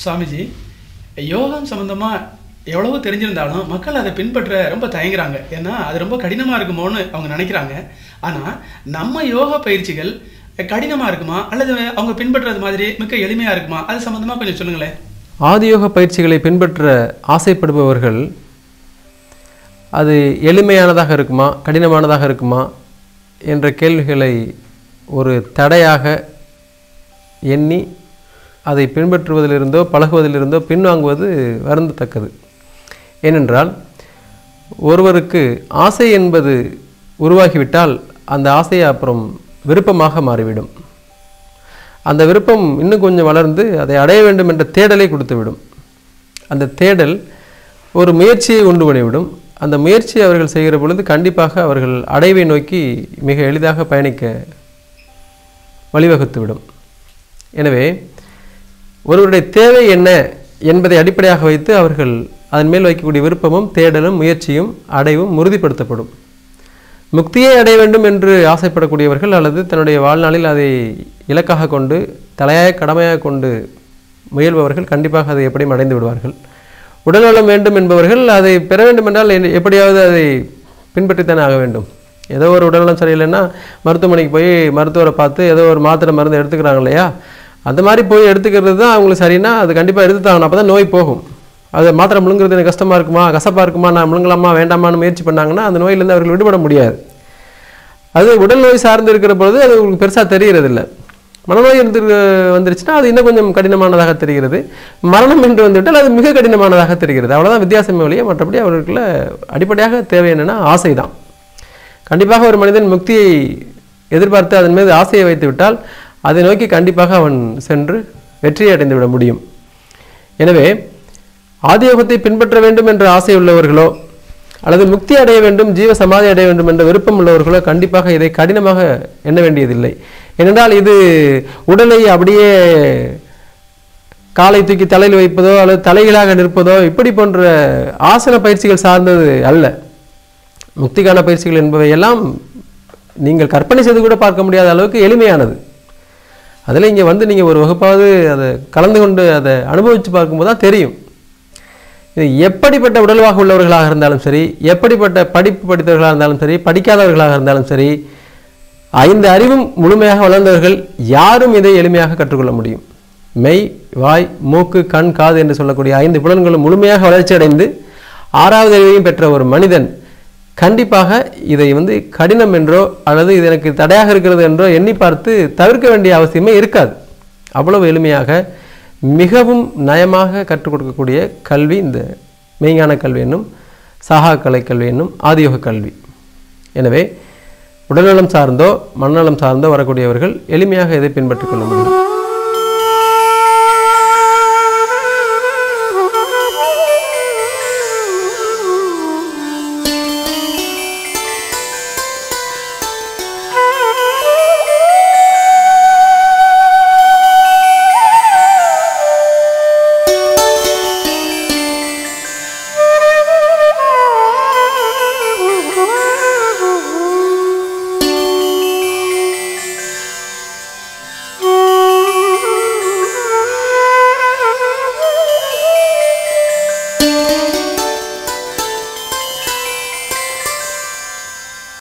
சாமிஜி, யோகம் சம்மந்தமாக எவ்வளவோ தெரிஞ்சிருந்தாலும் மக்கள் அதை பின்பற்ற ரொம்ப தயங்குறாங்க. ஏன்னா அது ரொம்ப கடினமாக இருக்குமோன்னு அவங்க நினைக்கிறாங்க. ஆனால் நம்ம யோகா பயிற்சிகள் கடினமாக இருக்குமா அல்லது அவங்க பின்பற்றுறது மாதிரி மிக எளிமையாக இருக்குமா? அது சம்மந்தமாக கொஞ்சம் சொல்லுங்களேன். ஆதியோக பயிற்சிகளை பின்பற்ற ஆசைப்படுபவர்கள் அது எளிமையானதாக இருக்குமா கடினமானதாக இருக்குமா என்ற கேள்விகளை ஒரு தடையாக எண்ணி அதை பின்பற்றுவதிலிருந்தோ பழகுவதிலிருந்தோ பின்வாங்குவது வருந்தத்தக்கது. ஏனென்றால் ஒருவருக்கு ஆசை என்பது உருவாகிவிட்டால் அந்த ஆசையை அப்புறம் விருப்பமாக மாறிவிடும். அந்த விருப்பம் இன்னும் கொஞ்சம் வளர்ந்து அதை அடைய வேண்டும் என்ற தேடலை கொடுத்துவிடும். அந்த தேடல் ஒரு முயற்சியை உண்டு பண்ணிவிடும். அந்த முயற்சியை அவர்கள் செய்கிற பொழுது கண்டிப்பாக அவர்கள் அடைவை நோக்கி மிக எளிதாக பயணிக்க வழிவகுத்துவிடும். எனவே ஒருவருடைய தேவை என்ன என்பதை அடிப்படையாக வைத்து அவர்கள் அதன் மேல் வைக்கக்கூடிய விருப்பமும் தேடலும் முயற்சியும் அடைவும் உறுதிப்படுத்தப்படும். முக்தியை அடைய வேண்டும் என்று ஆசைப்படக்கூடியவர்கள் அல்லது தன்னுடைய வாழ்நாளில் அதை இலக்காக கொண்டு தலையாய கடமையாக கொண்டு முயல்பவர்கள் கண்டிப்பாக அதை எப்படியும் அடைந்து விடுவார்கள். உடல்நலம் வேண்டும் என்பவர்கள் அதை பெற வேண்டும் என்றால் எப்படியாவது அதை பின்பற்றித்தானே ஆக வேண்டும். ஏதோ ஒரு உடல்நலம் சரியில்லைன்னா மருத்துவமனைக்கு போய் மருத்துவரை பார்த்து ஏதோ ஒரு மாத்திரை மருந்து எடுத்துக்கிறாங்க இல்லையா, அந்த மாதிரி போய் எடுத்துக்கிறது தான் அவங்களுக்கு சரின்னா அது கண்டிப்பாக எடுத்துத்தாங்கணும். அப்போ தான் நோய் போகும். அது மாத்திரை முழுங்குறது எனக்கு கஷ்டமாக இருக்குமா கசப்பாக இருக்குமா நான் முழுங்கலாமா வேண்டாமான்னு முயற்சி பண்ணாங்கன்னா அந்த நோயிலேருந்து அவர்கள் விடுபட முடியாது. அது உடல் நோய் சார்ந்து இருக்கிற பொழுது அது உங்களுக்கு பெருசாக தெரிகிறது இல்லை. மனநோய் வந்துருச்சுன்னா அது இன்னும் கொஞ்சம் கடினமானதாக தெரிகிறது. மரணம் என்று வந்துவிட்டால் அது மிக கடினமானதாக தெரிகிறது. அவ்வளோதான் வித்தியாசமே ஒழிய மற்றபடி அவர்களுக்குள்ள அடிப்படையாக தேவை என்னென்னா ஆசை தான். கண்டிப்பாக ஒரு மனிதன் முக்தியை எதிர்பார்த்து அதன் மீது ஆசையை வைத்து விட்டால் அதை நோக்கி கண்டிப்பாக அவன் சென்று வெற்றியை அடைந்து விட முடியும். எனவே ஆதியோகத்தை பின்பற்ற வேண்டும் என்ற ஆசை உள்ளவர்களோ அல்லது முக்தி அடைய வேண்டும் ஜீவ சமாதி அடைய வேண்டும் என்ற விருப்பம் உள்ளவர்களோ கண்டிப்பாக இதை கடினமாக எண்ண வேண்டியதில்லை. ஏனென்றால் இது உடலை அப்படியே காலை தூக்கி தலையில் வைப்பதோ அல்லது தலைகளாக நிற்பதோ இப்படி போன்ற ஆசன பயிற்சிகள் சார்ந்தது அல்ல. முக்திக்கான பயிற்சிகள் என்பவை எல்லாம் நீங்கள் கற்பனை செய்து கூட பார்க்க முடியாத அளவுக்கு எளிமையானது. அதில் இங்கே வந்து நீங்கள் ஒரு வகுப்பாவது அதை கலந்து கொண்டு அதை அனுபவித்து பார்க்கும்போது தான் தெரியும். இது எப்படிப்பட்ட உடல்வாக உள்ளவர்களாக இருந்தாலும் சரி, எப்படிப்பட்ட படிப்பு படித்தவர்களாக இருந்தாலும் சரி, படிக்காதவர்களாக இருந்தாலும் சரி, 5 அறிவும் முழுமையாக வளர்ந்தவர்கள் யாரும் இதை எளிமையாக கற்றுக்கொள்ள முடியும். மெய், வாய், மூக்கு, கண், காது என்று சொல்லக்கூடிய 5 புலன்களும் முழுமையாக வளர்ச்சி அடைந்து 6வது அறிவையும் பெற்ற ஒரு மனிதன் கண்டிப்பாக இதை வந்து கடினம் என்றோ அல்லது இது எனக்கு தடையாக இருக்கிறது என்றோ எண்ணி பார்த்து தவிர்க்க வேண்டிய அவசியமே இருக்காது. அவ்வளவு எளிமையாக மிகவும் நயமாக கற்றுக் கொடுக்கக்கூடிய கல்வி இந்த மெய்ஞான கல்வி என்னும் சாகா கலை கல்வி என்னும் ஆதியோக கல்வி. எனவே உடல்நலம் சார்ந்தோ மனநலம் சார்ந்தோ வரக்கூடியவர்கள் எளிமையாக இதை பின்பற்றிக் கொள்ள முடியும்.